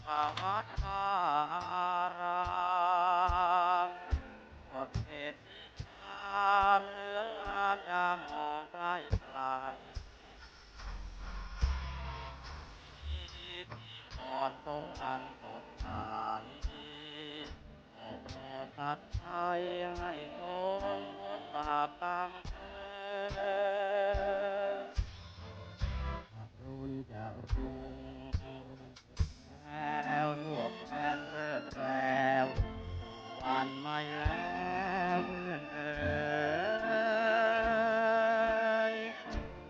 วัดวารามประเพณีความเหลืองอามยามมองใกล้ไกลที่หอดตรงอันสดใสแต่ตัดใจให้คนบาปตั้งเธอรุ่นจะรุ่งแล้วลวกแฟนเลิศแล้ววันไม่แล้วเพื่อนเอ๋ย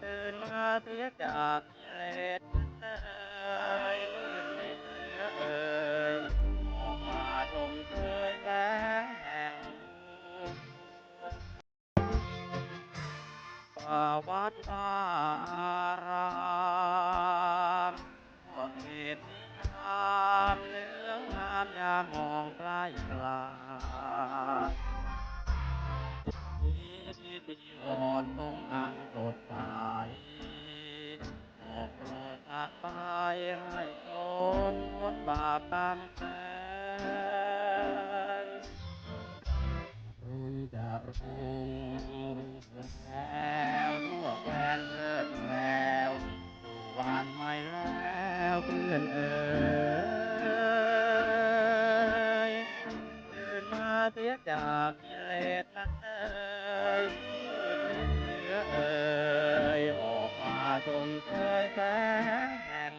ตื่นมาเสียจากกิเลสเอ๋ยลื่นในเนื้อเอ๋ยออกมาชมเชยแสงแห่งวัดอารามเหตุความเหลืองงามยามมองใกล้ไกลที่อ่อนตรงอันสดใสแต่เกิดอาภัยให้คนงดบาปตามแสงรุ่นจะรุ่งแล้วทั่วแคว้นเลิศแล้ววันไม่แล้วเพื่อนเอ๋ยตื่นมาเสียจากกิเลสนักเอ๋ยเนื้อเอ๋ยออกมาชมเชยแสงแห่ง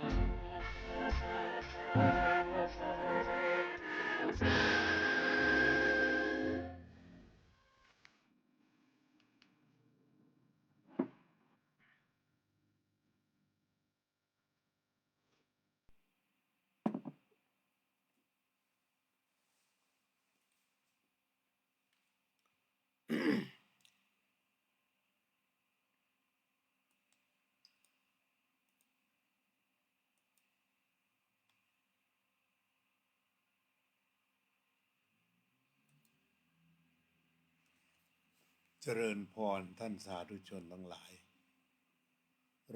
เจริญพรท่านสาธุชนทั้งหลาย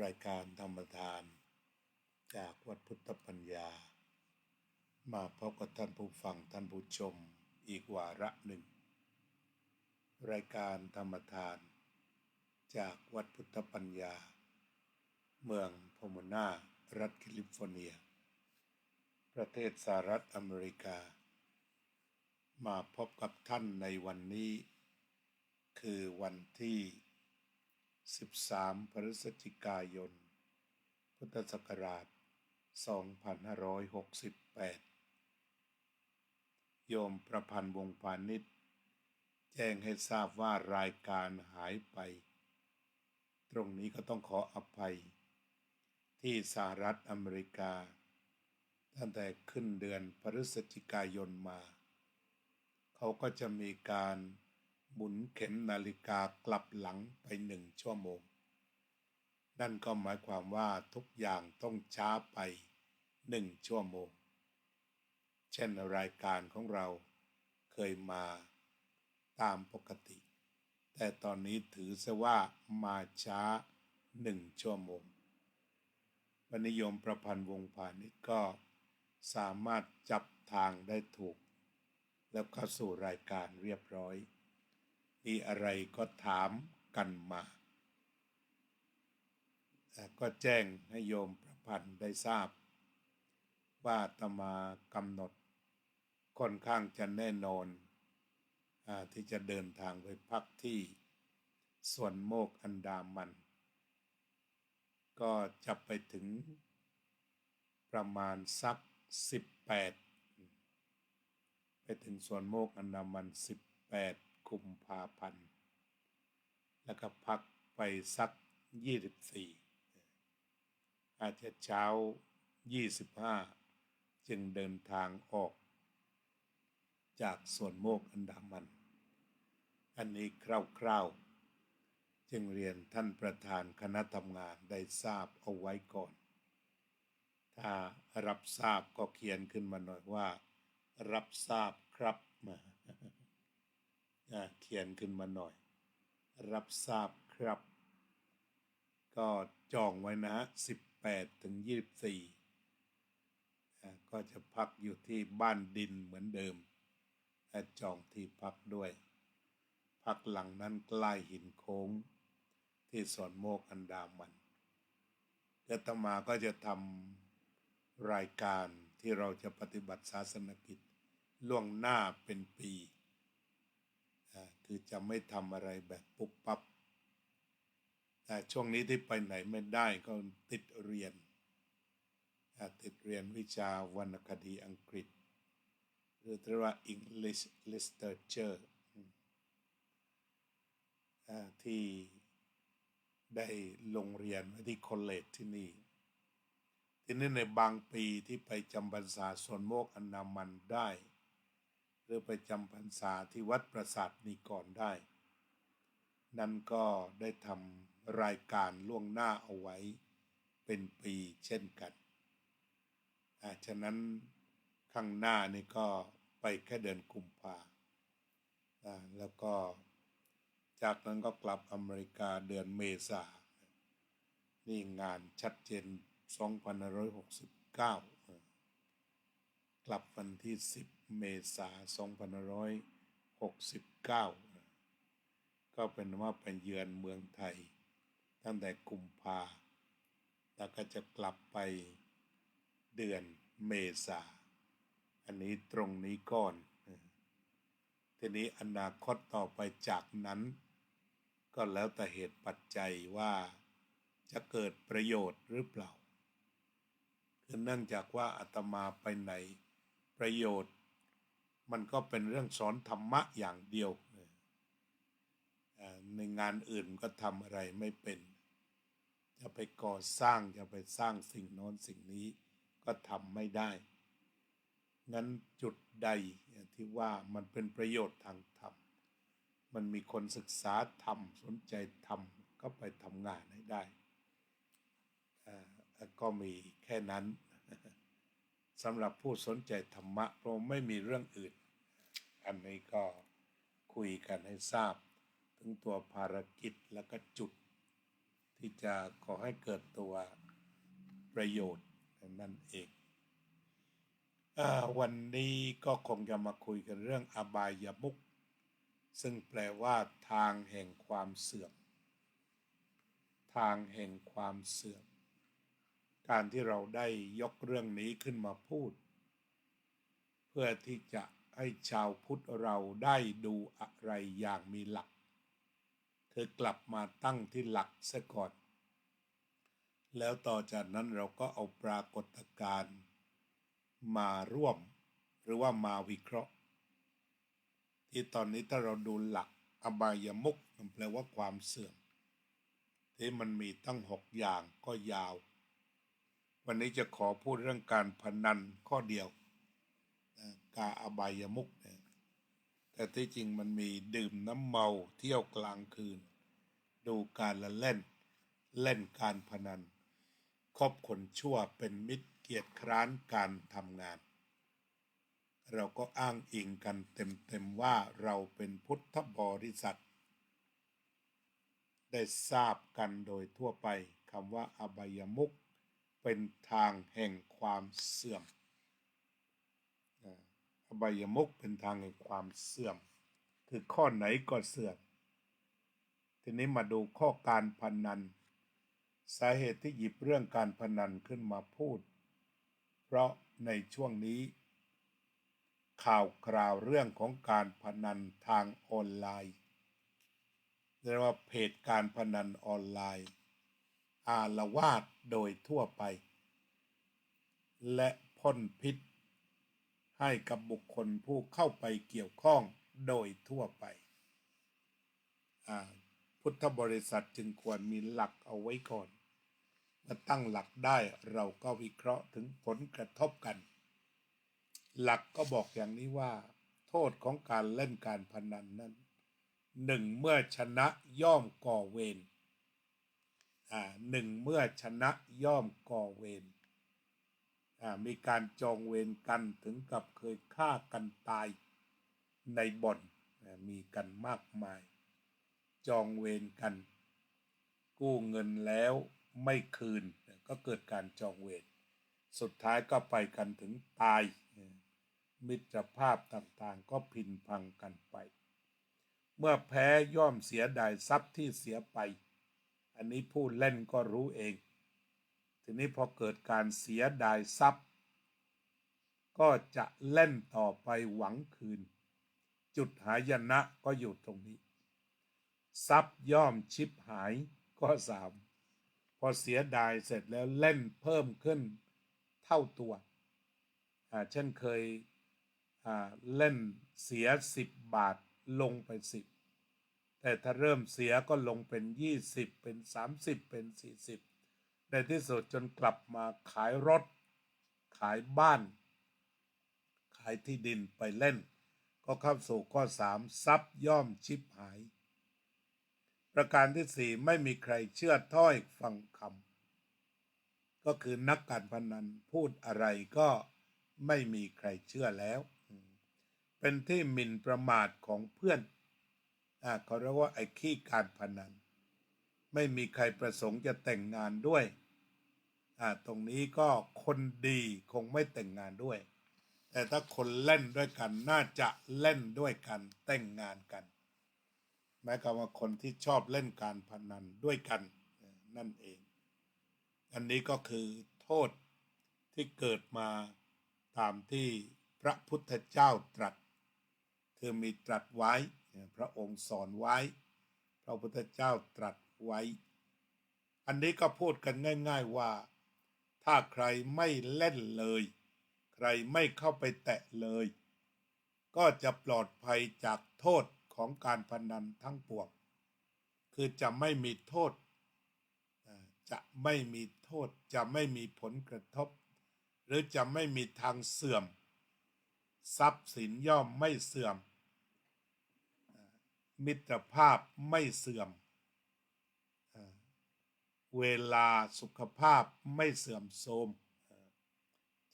รายการธรรมทานจากวัดพุทธปัญญามาพบกับท่านผู้ฟังท่านผู้ชมอีกวาระหนึ่งรายการธรรมทานจากวัดพุทธปัญญาเมืองพอมนารัฐแคลิฟอร์เนียประเทศสหรัฐอเมริกามาพบกับท่านในวันนี้คือวันที่13 พฤศจิกายน พุทธศักราช 2568 โยมประพันธ์วงศ์พาณิชย์แจ้งให้ทราบว่ารายการหายไปตรงนี้ก็ต้องขออภัยที่สหรัฐอเมริกาตั้งแต่ขึ้นเดือนพฤศจิกายนมาเขาก็จะมีการหมุนเข็มนาฬิกากลับหลังไป1 ชั่วโมงนั่นก็หมายความว่าทุกอย่างต้องช้าไป1 ชั่วโมงเช่นรายการของเราเคยมาตามปกติแต่ตอนนี้ถือซะว่ามาช้า1 ชั่วโมงวันนิยมประพันธ์วงศ์พาณิชย์ก็สามารถจับทางได้ถูกแล้วเข้าสู่รายการเรียบร้อยมีอะไรก็ถามกันมาก็แจ้งให้โยมประพันธ์ได้ทราบว่าอาตมากำหนดค่อนข้างจะแน่นอนที่จะเดินทางไปพักที่สวนโมกอันดามันก็จะไปถึงประมาณสัก18ไปถึงสวนโมกอันดามัน18 กุมภาพันธ์แล้วก็พักไปสัก24อาจจะเช้า25จึงเดินทางออกจากสวนโมกอันดามันอันนี้คร่าวๆจึงเรียนท่านประธานคณะทำงานได้ทราบเอาไว้ก่อนถ้ารับทราบก็เขียนขึ้นมาหน่อยว่ารับทราบครับมาเขียนขึ้นมาหน่อยรับทราบครับก็จองไว้นะ18 ถึง 24ก็ ก็จะพักอยู่ที่บ้านดินเหมือนเดิมและจองที่พักด้วยพักหลังนั้นใกล้หินโค้งที่สวนโมกอันดามันอาตมาก็จะทำรายการที่เราจะปฏิบัติศาสนกิจล่วงหน้าเป็นปีคือจะไม่ทำอะไรแบบปุ๊บปั๊บแต่ช่วงนี้ที่ไปไหนไม่ได้ก็ติดเรียนวิชาวรรณคดีอังกฤษหรือเรียกว่า English Literature ที่ได้ลงเรียนไว้ที่คอลเลจที่นี่ทีนี้ในบางปีที่ไปจำพรรษาสวนโมกอันดามันได้หรือไปจำพรรษาที่วัดปราสาทนิกรได้นั่นก็ได้ทำรายการล่วงหน้าเอาไว้เป็นปีเช่นกันฉะนั้นข้างหน้านี่ก็ไปแค่เดือนกุมภาแล้วก็จากนั้นก็กลับอเมริกาเดือนเมษานี่งานชัดเจน2569กลับวันที่10เมษายน2569ก็เป็นว่าไปเยือนเมืองไทยตั้งแต่กุมภาแล้วก็จะกลับไปเดือนเมษาอันนี้ตรงนี้ก่อนทีนี้อนาคตต่อไปจากนั้นก็แล้วแต่เหตุปัจจัยว่าจะเกิดประโยชน์หรือเปล่าคือเนื่องจากว่าอาตมาไปไหนประโยชน์มันก็เป็นเรื่องสอนธรรมะอย่างเดียวในงานอื่นก็ทำอะไรไม่เป็นจะไปก่อสร้างจะไปสร้างสิ่งโน้นสิ่งนี้ก็ทำไม่ได้งั้นจุดใดที่ว่ามันเป็นประโยชน์ทางธรรมมันมีคนศึกษาธรรมสนใจธรรมก็ไปทำงานให้ได้ก็มีแค่นั้นสำหรับผู้สนใจธรรมะเพราะไม่มีเรื่องอื่นอันนี้ก็คุยกันให้ทราบถึงตัวภารกิจแล้วก็จุดที่จะขอให้เกิดตัวประโยชน์นั่นเองวันนี้ก็คงจะมาคุยกันเรื่องอบายมุขซึ่งแปลว่าทางแห่งความเสื่อมทางแห่งความเสื่อมการที่เราได้ยกเรื่องนี้ขึ้นมาพูดเพื่อที่จะให้ชาวพุทธเราได้ดูอะไรอย่างมีหลักคือกลับมาตั้งที่หลักซะก่อนแล้วต่อจากนั้นเราก็เอาปรากฏการณ์มาร่วมหรือว่ามาวิเคราะห์ที่ตอนนี้ถ้าเราดูหลักอบายมุขมันแปลว่าความเสื่อมที่มันมีตั้ง6อย่างก็ยาววันนี้จะขอพูดเรื่องการพนันข้อเดียวกาอบายมุขเนี่ยแต่ที่จริงมันมีดื่มน้ำเมาเที่ยวกลางคืนดูการละเล่นการพนันคบคนชั่วเป็นมิตรเกียรติคร้านการทำงานเราก็อ้างอิงกันเต็มว่าเราเป็นพุทธบริษัทได้ทราบกันโดยทั่วไปคำว่าอบายมุขเป็นทางแห่งความเสื่อมอบายมุขเป็นทางแห่งความเสื่อมคือข้อไหนก็เสื่อมทีนี้มาดูข้อการพนันสาเหตุที่หยิบเรื่องการพนันขึ้นมาพูดเพราะในช่วงนี้ข่าวคราวเรื่องของการพนันทางออนไลน์เรียกว่าเพจการพนันออนไลน์อาละวาดโดยทั่วไปและพ่นพิษให้กับบุคคลผู้เข้าไปเกี่ยวข้องโดยทั่วไปพุทธบริษัทจึงควรมีหลักเอาไว้ก่อนเมื่อตั้งหลักได้เราก็วิเคราะห์ถึงผลกระทบกันหลักก็บอกอย่างนี้ว่าโทษของการเล่นการพนันนั้น1เมื่อชนะย่อมก่อเวร1เมื่อชนะย่อมก่อเวรมีการจองเวรกันถึงกับเคยฆ่ากันตายในบ่อนมีกันมากมายจองเวรกันกู้เงินแล้วไม่คืนก็เกิดการจองเวร สุดท้ายก็ไปกันถึงตายมิตรภาพต่างๆก็พินพังกันไปเมื่อแพ้ย่อมเสียดายทรัพย์ที่เสียไปอันนี้ผู้เล่นก็รู้เองทีนี้พอเกิดการเสียดายทรัพย์ก็จะเล่นต่อไปหวังคืนจุดหายนะก็อยู่ตรงนี้ทรัพย์ย่อมชิบหายก็สามพอเสียดายเสร็จแล้วเล่นเพิ่มขึ้นเท่าตัวเช่นเคยเล่นเสีย10 บาทลงไป10แต่ถ้าเริ่มเสียก็ลงเป็น20เป็น30เป็น40ในที่สุดจนกลับมาขายรถขายบ้านขายที่ดินไปเล่นก็เข้าสู่ข้อ3ทรัพย์ย่อมชิบหายประการที่4ไม่มีใครเชื่อถ้อยฟังคำก็คือนักการพนันพูดอะไรก็ไม่มีใครเชื่อแล้วเป็นที่หมิ่นประมาทของเพื่อนเขาเรียกว่าไอ้ขี้การพนันไม่มีใครประสงค์จะแต่งงานด้วยตรงนี้ก็คนดีคงไม่แต่งงานด้วยแต่ถ้าคนเล่นด้วยกันน่าจะเล่นด้วยกันแต่งงานกันหมายความว่าคนที่ชอบเล่นการพนันด้วยกันนั่นเองอันนี้ก็คือโทษที่เกิดมาตามที่พระพุทธเจ้าตรัสคือมีตรัสไว้พระองค์สอนไว้พระพุทธเจ้าตรัสไว้อันนี้ก็พูดกันง่ายๆว่าถ้าใครไม่เล่นเลยใครไม่เข้าไปแตะเลยก็จะปลอดภัยจากโทษของการพนันทั้งปวงคือจะไม่มีโทษจะไม่มีโทษจะไม่มีผลกระทบหรือจะไม่มีทางเสื่อมทรัพย์สินย่อมไม่เสื่อมมิตรภาพไม่เสื่อมเวลาสุขภาพไม่เสื่อมโทรม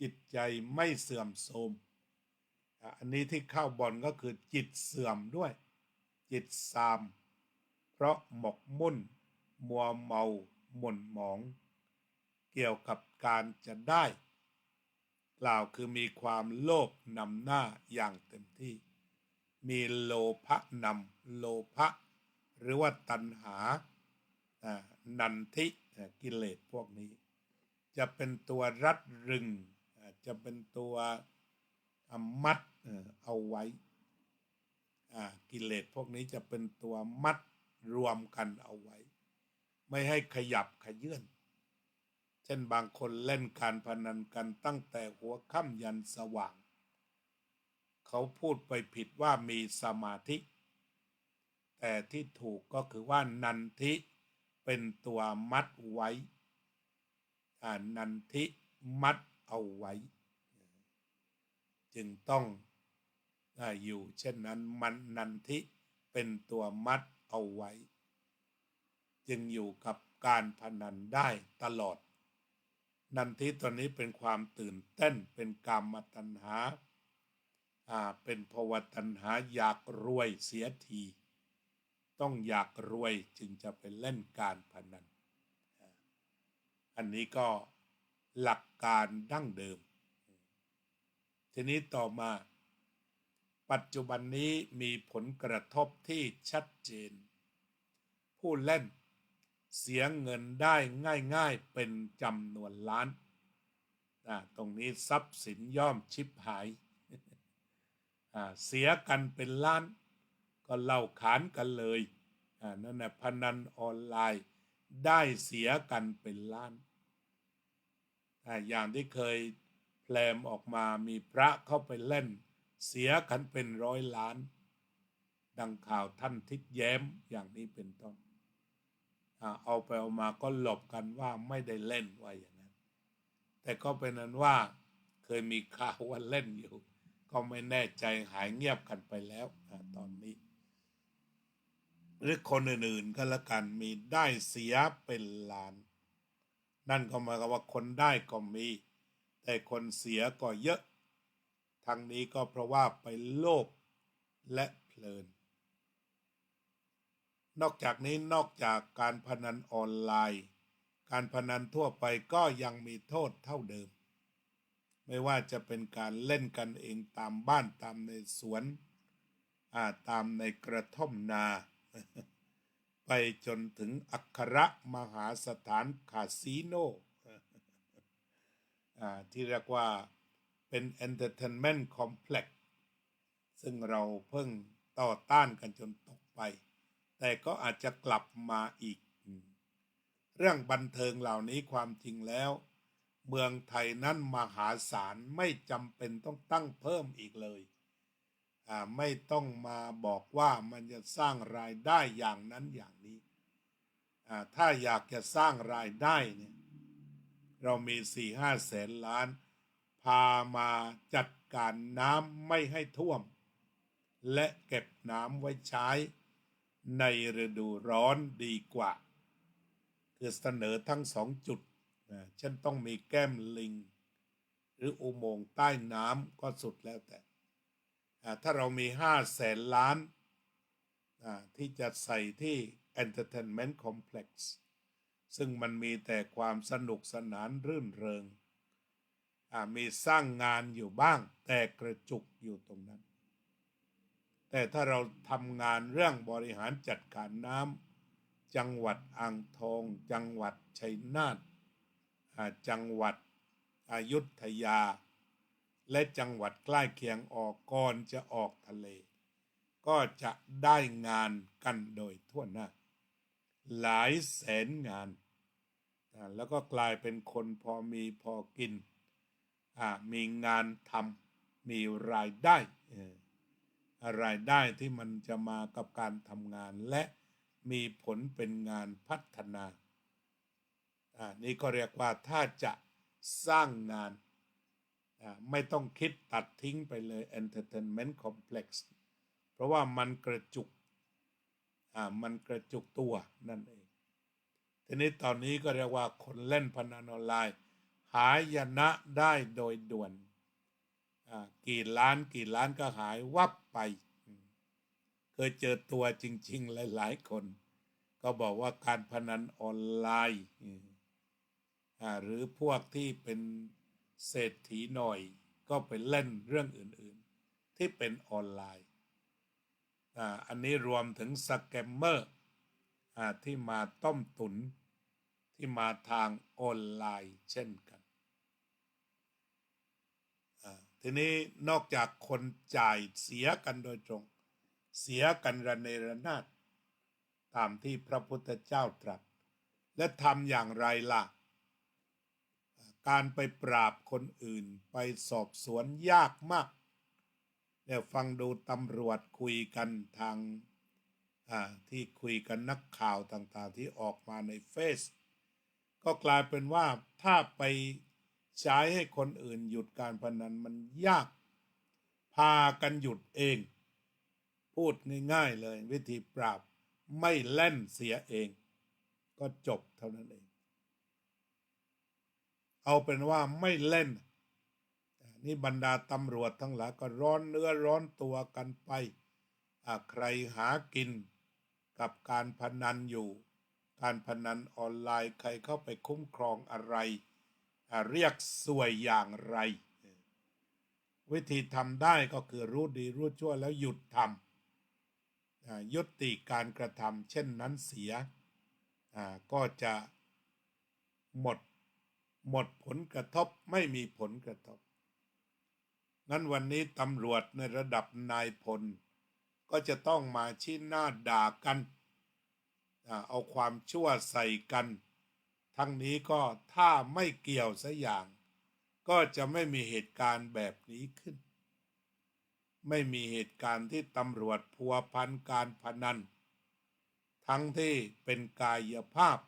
จิตใจไม่เสื่อมโทรมอันนี้ที่เข้าบ่อนก็คือจิตเสื่อมด้วยจิตทรามเพราะหมกมุ่นมัวเมาหม่นหมองเกี่ยวกับการจะได้กล่าวคือมีความโลภนำหน้าอย่างเต็มที่มีโลภะนำโลภะหรือว่าตัณหานันทิกิเลสพวกนี้จะเป็นตัวรัดรึงจะเป็นตัวมัดเอาไว้กิเลสพวกนี้จะเป็นตัวมัดรวมกันเอาไว้ไม่ให้ขยับขยื่นเช่นบางคนเล่นการพนันกันตั้งแต่หัวค่ำยันสว่างเขาพูดไปผิดว่ามีสมาธิแต่ที่ถูกก็คือว่านันทิเป็นตัวมัดไว้นันทิมัดเอาไว้จึงต้องอยู่เช่นนั้นมันนันทิเป็นตัวมัดเอาไว้จึงอยู่กับการพนันได้ตลอดนันทิตัวนี้เป็นความตื่นเต้นเป็นกามตัณหาเป็นภวตัณหาอยากรวยเสียทีต้องอยากรวยจึงจะไปเล่นการพนันอันนี้ก็หลักการดั้งเดิมทีนี้ต่อมาปัจจุบันนี้มีผลกระทบที่ชัดเจนผู้เล่นเสียเงินได้ง่ายๆเป็นจำนวนล้านตรงนี้ทรัพย์สินย่อมชิบหายเสียกันเป็นล้านก็เล่าขานกันเลยนั่นแหละพนันออนไลน์ได้เสียกันเป็นล้านอย่างที่เคยแพร่มออกมามีพระเข้าไปเล่นเสียกันเป็น100 ล้านดังข่าวท่านทิศแย้มอย่างนี้เป็นต้นเอาไปเอามาก็หลบกันว่าไม่ได้เล่นว่าอย่างนั้นแต่ก็เป็นนั้นว่าเคยมีข่าวว่าเล่นอยู่ก็ไม่แน่ใจหายเงียบกันไปแล้วตอนนี้หรือคนอื่นๆก็แล้วกันมีได้เสียเป็นล้านนั่นก็หมายความว่าคนได้ก็มีแต่คนเสียก็เยอะทั้งนี้ก็เพราะว่าไปโลภและเพลินนอกจากนี้นอกจากการพนันออนไลน์การพนันทั่วไปก็ยังมีโทษเท่าเดิม ไม่ว่าจะเป็นการเล่นกันเองตามบ้านตามในสวนตามในกระท่อมนา ไปจนถึงอัครมหาสถานคาสิโนที่เรียกว่าเป็น Entertainment Complex ซึ่งเราเพิ่งต่อต้านกันจนตกไปแต่ก็อาจจะกลับมาอีกเรื่องบันเทิงเหล่านี้ความจริงแล้วเมืองไทยนั้นมหาศาลไม่จำเป็นต้องตั้งเพิ่มอีกเลยไม่ต้องมาบอกว่ามันจะสร้างรายได้อย่างนั้นอย่างนี้ถ้าอยากจะสร้างรายได้เนี่ยเรามี 4-5 แสนล้านพามาจัดการน้ำไม่ให้ท่วมและเก็บน้ำไว้ใช้ในฤดูร้อนดีกว่าคือเสนอทั้ง2 จุดเช่นต้องมีแก้มลิงหรืออุโมงค์ใต้น้ำก็สุดแล้วแต่ถ้าเรามี5 แสนล้านที่จะใส่ที่ Entertainment Complex ซึ่งมันมีแต่ความสนุกสนานรื่นเริงมีสร้างงานอยู่บ้างแต่กระจุกอยู่ตรงนั้นแต่ถ้าเราทำงานเรื่องบริหารจัดการน้ำจังหวัดอ่างทองจังหวัดชัยนาทจังหวัดอยุธยาและจังหวัดใกล้เคียงออกก่อนจะออกทะเลก็จะได้งานกันโดยทั่วหน้าหลายแสนงานแล้วก็กลายเป็นคนพอมีพอกินมีงานทำมีรายได้รายได้ที่มันจะมากับการทำงานและมีผลเป็นงานพัฒนานี่ก็เรียกว่าถ้าจะสร้างงานไม่ต้องคิดตัดทิ้งไปเลย Entertainment Complex เพราะว่ามันกระจุกตัวนั่นเองทีนี้ตอนนี้ก็เรียกว่าคนเล่นพนันออนไลน์หายนะได้โดยด่วนกี่ล้านก็หายวับไปเคยเจอตัวจริงๆหลายๆคนก็บอกว่าการพนันออนไลน์หรือพวกที่เป็นเศรษฐีหน่อยก็ไปเล่นเรื่องอื่นๆที่เป็นออนไลน์อันนี้รวมถึงสแกมเมอร์ที่มาต้มตุนที่มาทางออนไลน์เช่นกันทีนี้นอกจากคนจ่ายเสียกันโดยตรงเสียกันระเนระนาดตามที่พระพุทธเจ้าตรัสและทำอย่างไรล่ะการไปปราบคนอื่นไปสอบสวนยากมากเนี่ยฟังดูตำรวจคุยกันทางที่คุยกันนักข่าวต่างๆที่ออกมาในเฟซก็กลายเป็นว่าถ้าไปใช้ให้คนอื่นหยุดการพนันมันยากพากันหยุดเองพูดง่ายๆเลยวิธีปราบไม่เล่นเสียเองก็จบเท่านั้นเองเอาเป็นว่าไม่เล่นนี่บรรดาตำรวจทั้งหลายก็ร้อนเนื้อร้อนตัวกันไปใครหากินกับการพนันอยู่การพนันออนไลน์ใครเข้าไปคุ้มครองอะไรเรียกสวยอย่างไรวิธีทำได้ก็คือรู้ดีรู้ชั่วแล้วหยุดทำยุติการกระทำเช่นนั้นเสียก็จะหมดผลกระทบไม่มีผลกระทบงั้นวันนี้ตำรวจในระดับนายพลก็จะต้องมาชี้หน้าด่ากันเอาความชั่วใส่กันทั้งนี้ก็ถ้าไม่เกี่ยวสักอย่างก็จะไม่มีเหตุการณ์แบบนี้ขึ้นไม่มีเหตุการณ์ที่ตำรวจพัวพันการพนันทั้งที่เป็นกายภาพ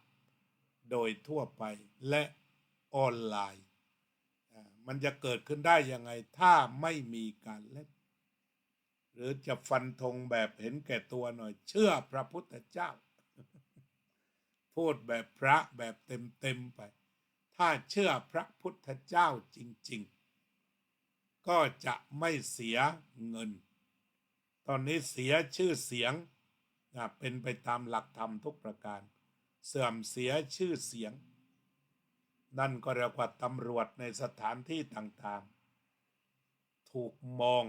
โดยทั่วไปและออนไลน์มันจะเกิดขึ้นได้ยังไงถ้าไม่มีการเล่นหรือจะฟันธงแบบเห็นแก่ตัวหน่อยเชื่อพระพุทธเจ้าพูดแบบพระแบบเต็มไปถ้าเชื่อพระพุทธเจ้าจริงๆก็จะไม่เสียเงินตอนนี้เสียชื่อเสียงเป็นไปตามหลักธรรมทุกประการเสื่อมเสียชื่อเสียง นั่นก็เรียกว่าตำรวจในสถานที่ต่างๆถูกมอง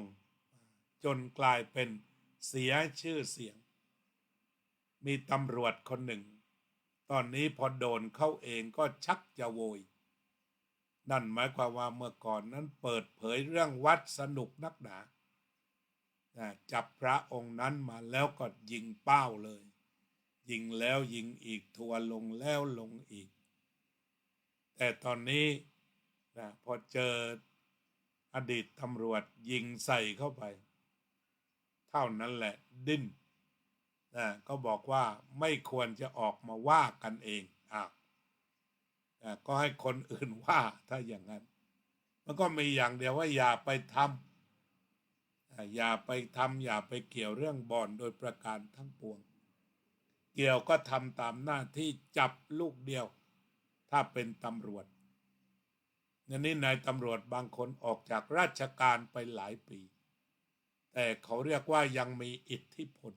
จนกลายเป็นเสียชื่อเสียงมีตำรวจคนหนึ่งตอนนี้พอโดนเข้าเองก็ชักจะโวยนั่นหมายความว่าเมื่อก่อนนั้นเปิดเผยเรื่องวัดสนุกนักหนาจับพระองค์นั้นมาแล้วก็ยิงเป้าเลยยิงแล้วยิงอีกทัวลงแล้วลงอีกแต่ตอนนี้พอเจออดีตตำรวจยิงใส่เข้าไปเท่านั้นแหละดิ้นก็บอกว่าไม่ควรจะออกมาว่ากันเองก็ให้คนอื่นว่าถ้าอย่างนั้นมันก็มีอย่างเดียวว่าอย่าไปทำอย่าไปเกี่ยวเรื่องบ่อนโดยประการทั้งปวงเกี่ยวก็ทำตามหน้าที่จับลูกเดียวถ้าเป็นตำรวจนี่นายตำรวจบางคนออกจากราชการไปหลายปีแต่เขาเรียกว่ายังมีอิทธิพล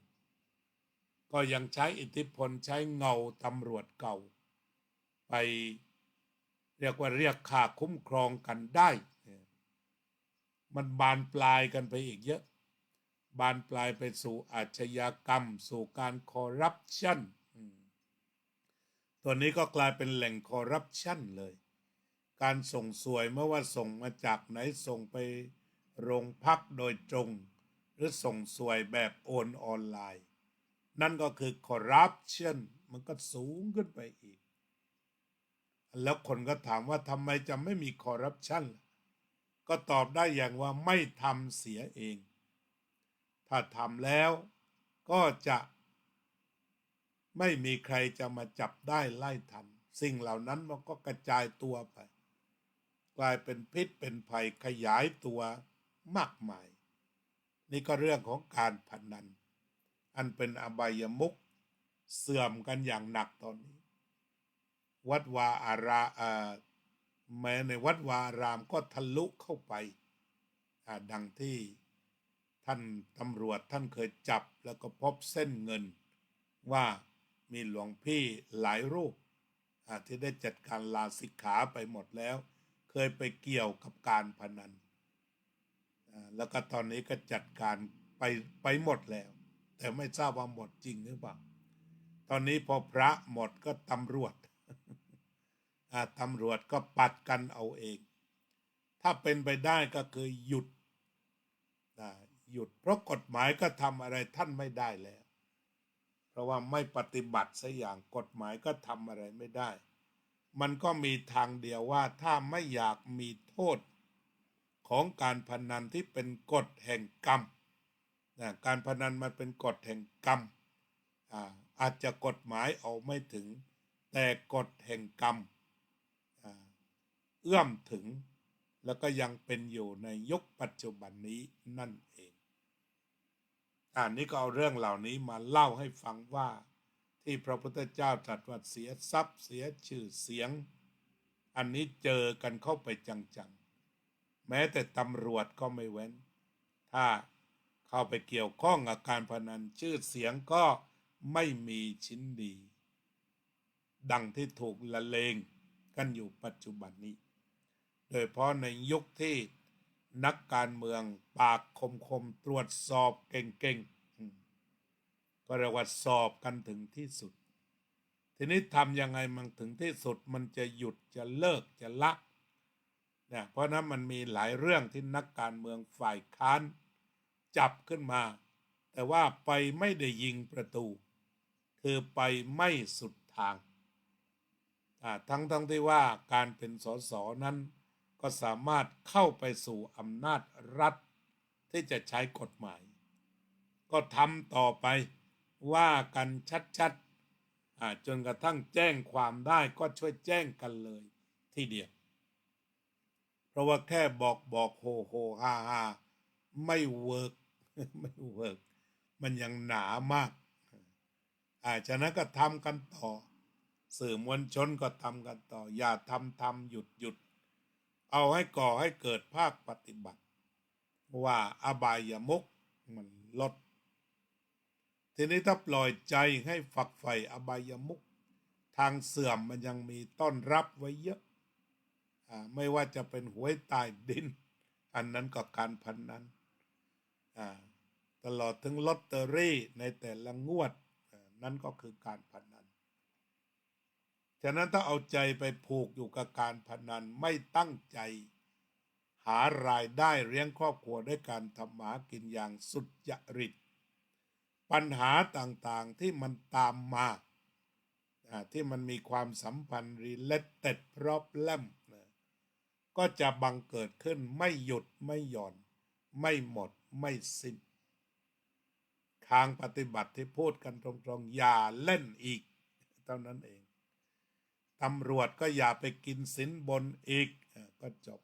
ก็ยังใช้อิทธิพลใช้เงาตำรวจเก่าไปเรียกค่าคุ้มครองกันได้มันบานปลายกันไปอีกเยอะบานปลายไปสู่อาชญากรรมสู่การคอร์รัปชันตัวนี้ก็กลายเป็นแหล่งคอร์รัปชันเลยการส่งสวยไม่ว่าส่งมาจากไหนส่งไปโรงพักโดยตรงหรือส่งสวยแบบโอนออนไลน์นั่นก็คือคอร์รัปชันมันก็สูงขึ้นไปอีกแล้วคนก็ถามว่าทำไมจะไม่มีคอร์รัปชันก็ตอบได้อย่างว่าไม่ทำเสียเองถ้าทำแล้วก็จะไม่มีใครจะมาจับได้ไล่ทันสิ่งเหล่านั้นมันก็กระจายตัวไปกลายเป็นพิษเป็นภัยขยายตัวมากมายนี่ก็เรื่องของการพนันอันเป็นอบายมุขเสื่อมกันอย่างหนักตอนนี้วัดวาอารามแม้ในวัดวาอารามก็ทะลุเข้าไปดังที่ท่านตำรวจท่านเคยจับแล้วก็พบเส้นเงินว่ามีหลวงพี่หลายรูปที่ได้จัดการลาสิกขาไปหมดแล้วเคยไปเกี่ยวกับการพนันแล้วก็ตอนนี้ก็จัดการไปหมดแล้วแต่ไม่ทราบว่าหมดจริงหรือเปล่าตอนนี้พอพระหมดก็ตำรวจตำรวจก็ปัดกันเอาเองถ้าเป็นไปได้ก็คือหยุดเพราะกฎหมายก็ทำอะไรท่านไม่ได้แล้วเพราะว่าไม่ปฏิบัติซะอย่างกฎหมายก็ทำอะไรไม่ได้มันก็มีทางเดียวว่าถ้าไม่อยากมีโทษของการพนันที่เป็นกฎแห่งกรรมการพนันมันเป็นกฎแห่งกรรมอาจจะกฎหมายเอาไม่ถึงแต่กฎแห่งกรรมเอื้อมถึงแล้วก็ยังเป็นอยู่ในยุคปัจจุบันนี้นั่นเองนี่ก็เอาเรื่องเหล่านี้มาเล่าให้ฟังว่าที่พระพุทธเจ้าตรัสว่าเสียทรัพย์เสียชื่อเสียงอันนี้เจอกันเข้าไปจังๆแม้แต่ตำรวจก็ไม่เว้นถ้าเข้าไปเกี่ยวข้องกับการพนันชื่อเสียงก็ไม่มีชิ้นดีดังที่ถูกละเลงกันอยู่ปัจจุบันนี้โดยเพราะในยุคที่นักการเมืองปากคมตรวจสอบเก่งๆก็เรียกว่าสอบกันถึงที่สุดทีนี้ทำยังไงมันถึงที่สุดมันจะหยุดจะเลิกจะละเพราะนั้นมันมีหลายเรื่องที่นักการเมืองฝ่ายค้านจับขึ้นมาแต่ว่าไปไม่ได้ยิงประตูคือไปไม่สุดทางทั้งที่ว่าการเป็นสสนั้นก็สามารถเข้าไปสู่อำนาจรัฐที่จะใช้กฎหมายก็ทำต่อไปว่ากันชัดๆจนกระทั่งแจ้งความได้ก็ช่วยแจ้งกันเลยทีเดียวเพราะว่าแค่บอกโฮฮาไม่เวิร์กไม่เวิร์กมันยังหนามากฉะนั้นก็ทำกันต่อสื่อมวลชนก็ทำกันต่ออย่าทำหยุดเอาให้ก่อให้เกิดภาคปฏิบัติว่าอบายมุขมันลดทีนี้ถ้าปล่อยใจให้ฝักใฝ่อบายมุขทางเสื่อมมันยังมีต้อนรับไว้เยอะ ไม่ว่าจะเป็นหวยใต้ดินอันนั้นก็การพนันตลอดถึงลอตเตอรี่ในแต่ละงวดนั่นก็คือการพนันฉะนั้นถ้าเอาใจไปผูกอยู่กับการพนันไม่ตั้งใจหารายได้เลี้ยงครอบครัวด้วยการทำหากินอย่างสุจริตปัญหาต่างๆที่มันตามมาที่มันมีความสัมพันธ์ related problem ก็จะบังเกิดขึ้นไม่หยุดไม่หย่อนไม่หมดไม่สิ้นทางปฏิบัติที่พูดกันตรงๆอย่าเล่นอีกเท่านั้นเองตำรวจก็อย่าไปกินสินบนอีกก็จบ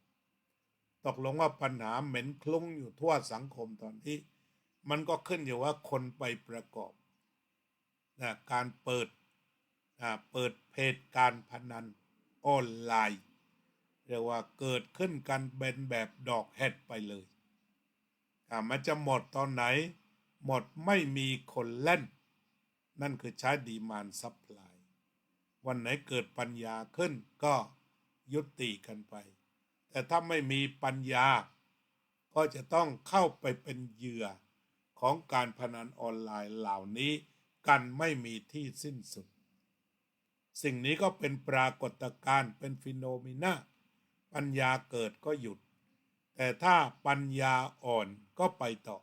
ตกลงว่าปัญหาเหม็นคลุ้งอยู่ทั่วสังคมตอนนี้มันก็ขึ้นอยู่ว่าคนไปประกอบการเปิดเพจการพนันออนไลน์เรียกว่าเกิดขึ้นกันเป็นแบบดอกเห็ดไปเลยมันจะหมดตอนไหนหมดไม่มีคนเล่นนั่นคือใช้ดีมานด์ซัพพลายวันไหนเกิดปัญญาขึ้นก็ยุติกันไปแต่ถ้าไม่มีปัญญาก็จะต้องเข้าไปเป็นเหยื่อของการพนันออนไลน์เหล่านี้กันไม่มีที่สิ้นสุดสิ่งนี้ก็เป็นปรากฏการณ์เป็นฟิโนเมนาปัญญาเกิดก็หยุดแต่ถ้าปัญญาอ่อนก็ไปต่อ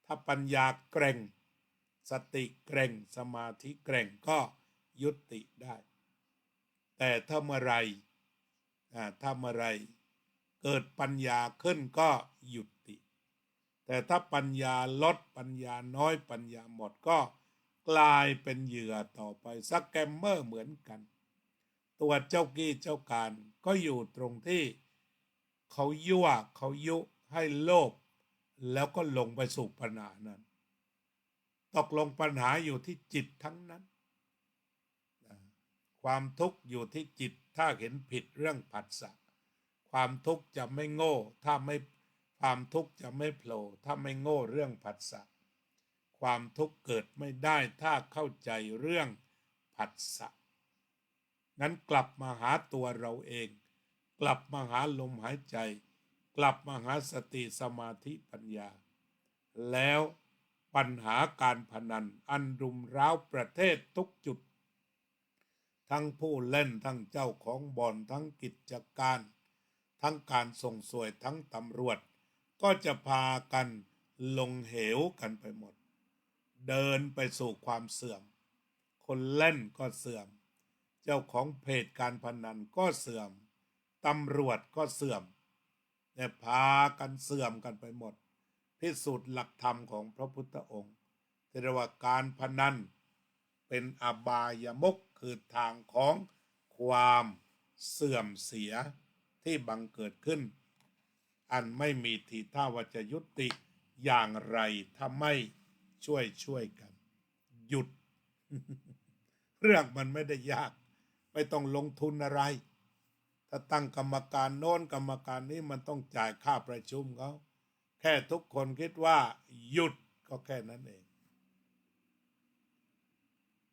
ถ้าปัญญาแกร่งสติแกร่งสมาธิแกร่งก็ยุติได้แต่ถ้าเมื่อไรเกิดปัญญาขึ้นก็หยุติแต่ถ้าปัญญาลดปัญญาน้อยปัญญาหมดก็กลายเป็นเหยื่อต่อไปสแกมเมอร์เหมือนกันตัวเจ้ากี้เจ้าการก็อยู่ตรงที่เขายั่วเขายุให้โลภแล้วก็ลงไปสู่ปัญหานั้นตกลงปัญหาอยู่ที่จิตทั้งนั้นความทุกข์อยู่ที่จิตถ้าเห็นผิดเรื่องผัสสะความทุกข์จะไม่โง่ถ้าไม่ความทุกข์จะไม่โผล่ถ้าไม่โง่เรื่องผัสสะความทุกข์เกิดไม่ได้ถ้าเข้าใจเรื่องผัสสะงั้นกลับมาหาตัวเราเองกลับมาหาลมหายใจกลับมาหาสติสมาธิปัญญาแล้วปัญหาการพนันอันรุมเร้าประเทศทุกจุดทั้งผู้เล่นทั้งเจ้าของบ่อนทั้งกิจการทั้งการส่งสวยทั้งตำรวจก็จะพากันลงเหวกันไปหมดเดินไปสู่ความเสื่อมคนเล่นก็เสื่อมเจ้าของเพจการพนันก็เสื่อมตำรวจก็เสื่อมเนี่ยพากันเสื่อมกันไปหมดพิสูจน์หลักธรรมของพระพุทธองค์ที่เรียกว่าการพนันเป็นอบายมุขคือทางของความเสื่อมเสียที่บังเกิดขึ้นอันไม่มีทีท่าว่าจะยุติอย่างไรถ้าไม่ช่วยกันหยุด เรื่องมันไม่ได้ยากไม่ต้องลงทุนอะไรถ้าตั้งกรรมการโน้นกรรมการนี้มันต้องจ่ายค่าประชุมเขาแค่ทุกคนคิดว่าหยุดก็แค่นั้นเอง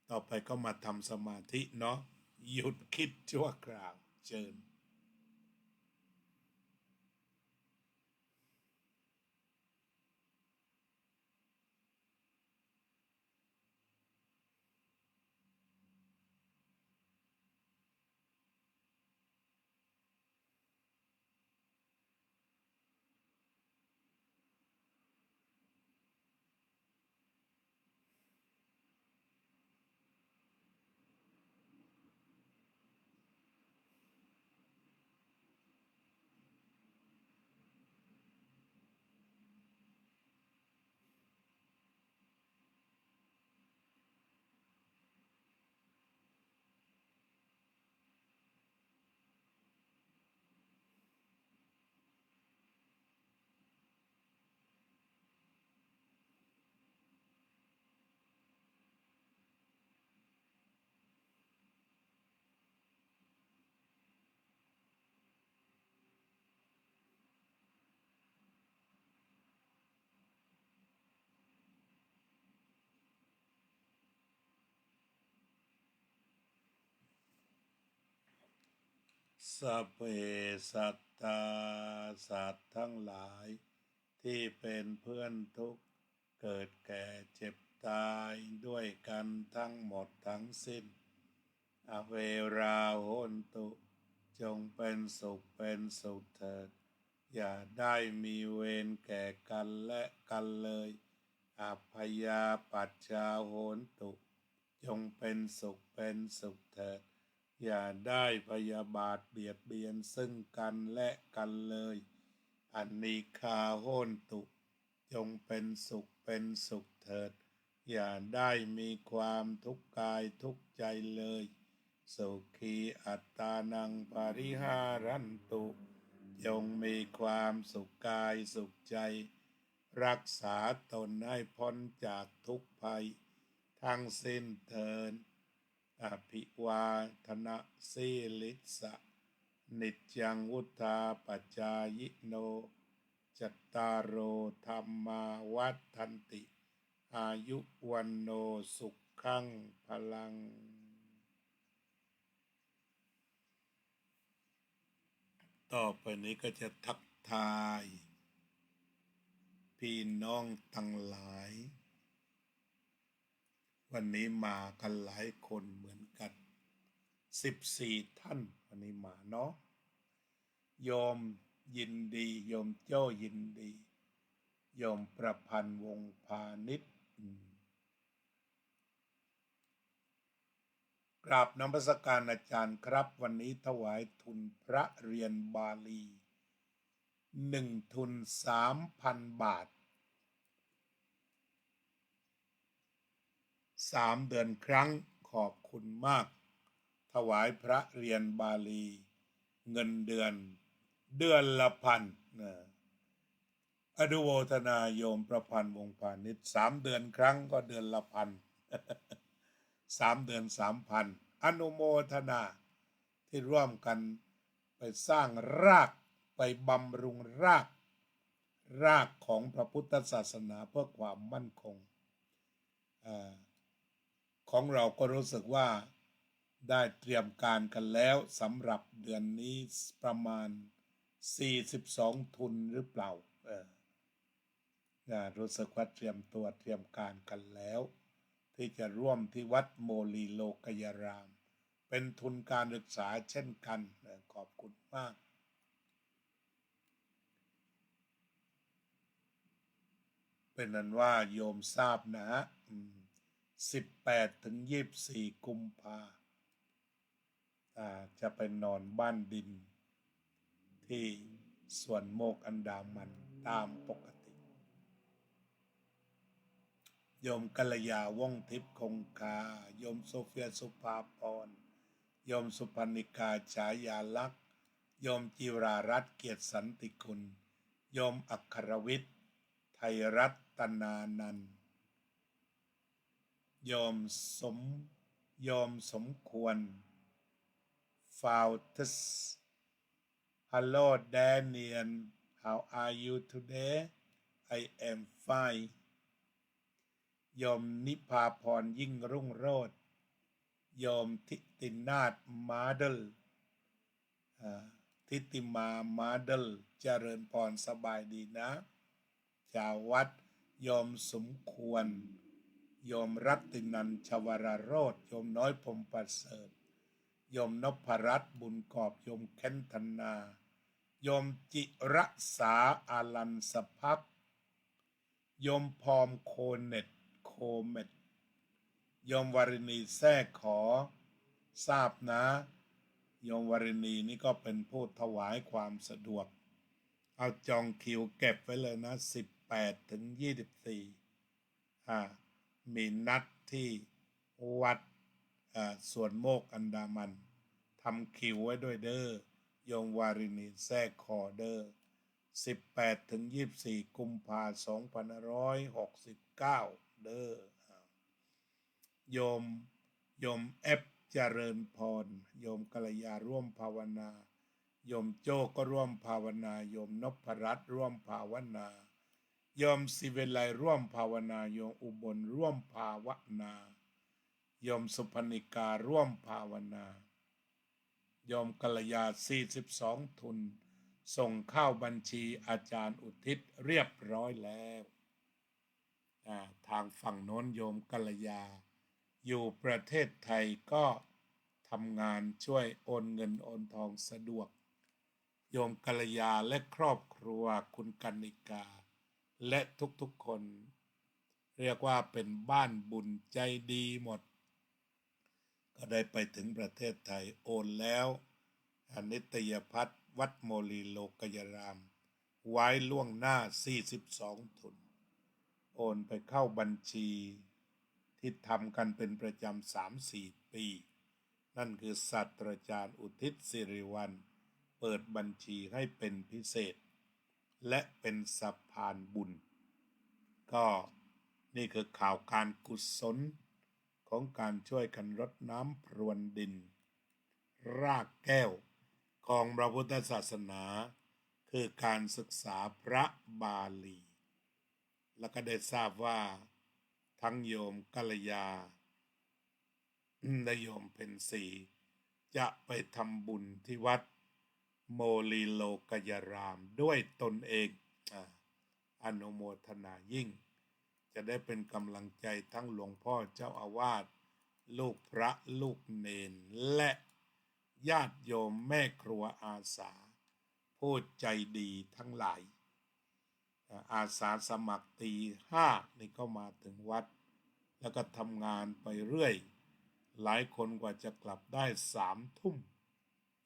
ต่อไปก็มาทำสมาธิเนาะหยุดคิดชั่วคราวเชิญ สัพเพสัตตาสัตว์ทั้งหลายที่เป็นเพื่อนทุกข์เกิดแก่เจ็บตายด้วยกันทั้งหมดทั้งสิ้นอเวราโหนตุจงเป็นสุขเป็นสุขเถิดอย่าได้มีเวรแก่กันและกันเลยอัพพยาปัจจาโหนตุจงเป็นสุขเป็นสุขเถิดอย่าได้พยาบาทเบียดเบียนซึ่งกันและกันเลยอนิฆาโหนตุจงเป็นสุขเป็นสุขเถิดอย่าได้มีความทุกข์กายทุกข์ใจเลยสุขีอัตตานังปริหารันตุจงมีความสุขกายสุขใจรักษาตนให้พ้นจากทุกภัยทั้งสิ้นเถิดอภิวาทนาสีลิสะนิจจังวุธาปัจจายโนจัตตารโอธรรมาวัฏันติอายุวันโนสุขังพลังต่อไปนี้ก็จะทักทายพี่น้องทั้งหลายวันนี้มากันหลายคนเหมือนกัน14ท่านวันนี้มาเนาะโยมยินดีโยมโจ้ยินดีโยมประพันธ์วงศ์พาณิชย์กราบนมัสการอาจารย์ครับวันนี้ถวายทุนพระเรียนบาลี1 ทุน 3,000 บาท3 เดือนครั้งขอบคุณมากถวายพระเรียนบาลีเงินเดือนละพันอนุโมทนาโยมประพันธ์วงศ์พาณิชย์3 เดือนครั้งก็เดือนละพัน3 เดือน 3,000อนุโมทนาที่ร่วมกันไปสร้างรากไปบำรุงรากของพระพุทธศาสนาเพื่อความมั่นคงของเราก็รู้สึกว่าได้เตรียมการกันแล้วสำหรับเดือนนี้ประมาณ42 ทุนหรือเปล่ารู้สึกว่าเตรียมตัวเตรียมการกันแล้วที่จะร่วมที่วัดโมลีโลกยารามเป็นทุนการศึกษาเช่นกันขอบคุณมากเป็นนั้นว่าโยมทราบนะ18 ถึง 24 กุมภาจะไปนอนบ้านดินที่สวนโมกอันดามันตามปกติโยมกัลยาว่องทิพย์คงคาโยมโซเฟียสุภาพรโยมสุพรรณิกาฉายาลักษณ์โยมจิรารัตน์เกียรติสันติคุณโยมอัครวิทย์ไทยรัตนานันท์โยมสมควรฟาวทัส Hello Daniel how are you today I am fine โยมนิพาพรยิ่งรุ่งโรจน์โยมทิตินาถมาเดลทิติมามาเดลเจริญพรสบายดีนะชาววัดโยมสมควรโยมรัตนันชวรโรธโยมน้อยพรหมประเสริฐโยมนพรัตน์บุญกอบโยมเค้นธนาโยมจิรษาอาลันสภักโยมพรโคเน็ตโคเมตโยมวริณีแท้ขอทราบนะโยมวริณีนี่ก็เป็นผู้ถวายความสะดวกเอาจองคิวเก็บไว้เลยนะ18 ถึง 24มีนัดที่วัดสวนโมกอันดามันทำคิวไว้ด้วยเด้อโยมวาริณีแท้ขอเด้อ18 ถึง 24 กุมภาพันธ์ 2569เด้อโยมเอฟเจริญพรโยมกัลยาร่วมภาวนาโยมโจ้ก็ร่วมภาวนาโยมนพรัตน์ร่วมภาวนาโยมศิเวไลร่วมภาวนาโยมอุบลร่วมภาวนาโยมสุพรรณิการ่วมภาวนา โยมกัลยา42 ทุนส่งเข้าบัญชีอาจารย์อุทิศเรียบร้อยแล้วทางฝั่งโน้นโยมกัลยาอยู่ประเทศไทยก็ทำงานช่วยโอนเงินโอนทองสะดวกโยมกัลยาและครอบครัวคุณกนิกาและทุกๆคนเรียกว่าเป็นบ้านบุญใจดีหมดก็ได้ไปถึงประเทศไทยโอนแล้วนิตยพัฒน์วัดโมลีโลกยรามไว้ล่วงหน้า42 ทุนโอนไปเข้าบัญชีที่ทำกันเป็นประจำ3-4 ปีนั่นคือศาสตราจารย์อุทิศสิริวัลย์เปิดบัญชีให้เป็นพิเศษและเป็นสะพานบุญก็นี่คือข่าวการกุศลของการช่วยกันรดน้ำพรวนดินรากแก้วของพระพุทธศาสนาคือการศึกษาพระบาลีแล้วก็ได้ทราบว่าทั้งโยมกัลยาและโยมเพ็ญศรีจะไปทำบุญที่วัดโมลีโลกยรามด้วยตนเองอนุโมทนายิ่งจะได้เป็นกำลังใจทั้งหลวงพ่อเจ้าอาวาสลูกพระลูกเนนและญาติโยมแม่ครัวอาสาผู้ใจดีทั้งหลายอาสาสมัครตี 5นี่ก็มาถึงวัดแล้วก็ทำงานไปเรื่อยหลายคนกว่าจะกลับได้3 ทุ่ม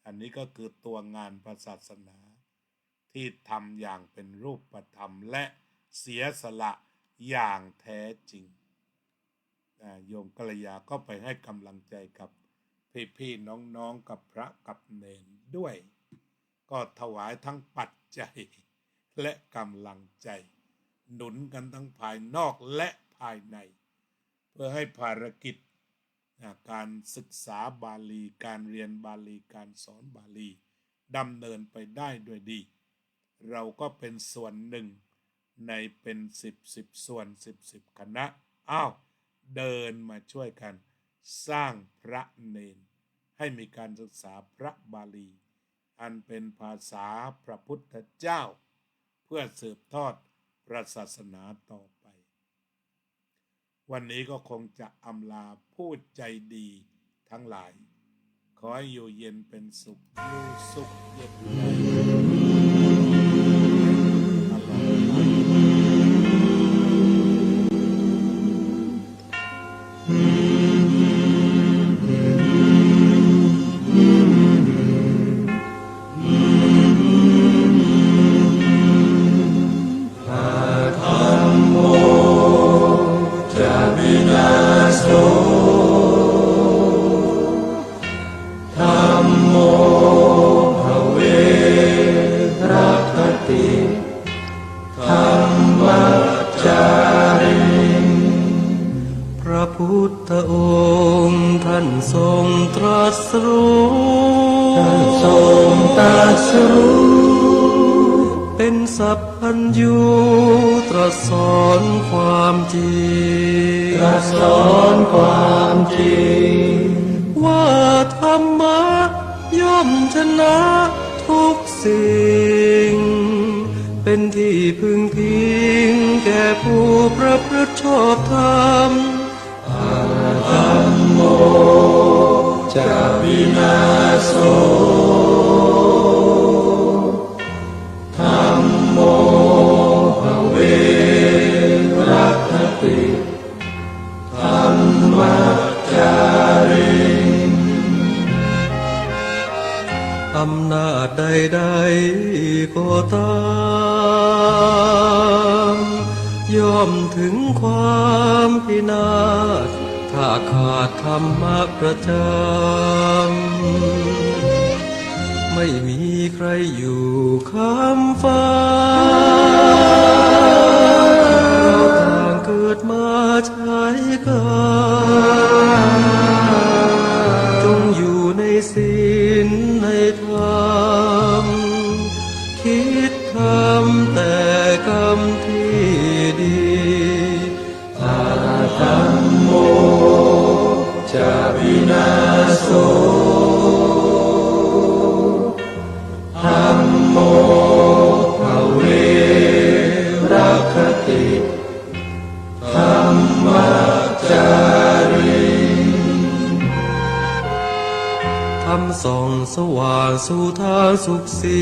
อันนี้ก็คือตัวงานพระศาสนาที่ทำอย่างเป็นรูปธรรมและเสียสละอย่างแท้จริงโยมกัลยาก็ไปให้กำลังใจกับพี่ๆน้องๆกับพระกับเนรด้วยก็ถวายทั้งปัจจัยและกำลังใจหนุนกันทั้งภายนอกและภายในเพื่อให้ภารกิจการศึกษาบาลีการเรียนบาลีการสอนบาลีดำเนินไปได้ด้วยดีเราก็เป็นส่วนหนึ่งในเป็น10ส่วน10คณะเดินมาช่วยกันสร้างพระเนนให้มีการศึกษาพระบาลีอันเป็นภาษาพระพุทธเจ้าเพื่อสืบทอดพระศาสนาต่อไปวันนี้ก็คงจะอำลาผู้ใจดีทั้งหลายขอให้อยู่เย็นเป็นสุขอยู่สุขเย็นเป็นสัพพัญญูตรัสสอนความจริงว่าธรรมะย่อมชนะทุกสิ่งเป็นที่พึงพิงแก่ผู้ประพฤติชอบธรรมธัมโมจะวินาโสธัมโมภเวรัคติธัมมัจจาริอำนาจใดๆก็ตามย่อมถึงความพินาศถ้าขาดธรรมะประจำไม่มีใครอยู่ค้ำฟ้าเราต่างเกิดมาใช้กันจงอยู่ในศีลในธรรมคิดทำแต่กรรมที่ดีธัมโม จะวินาโส สว่างสู่ทางสุขสี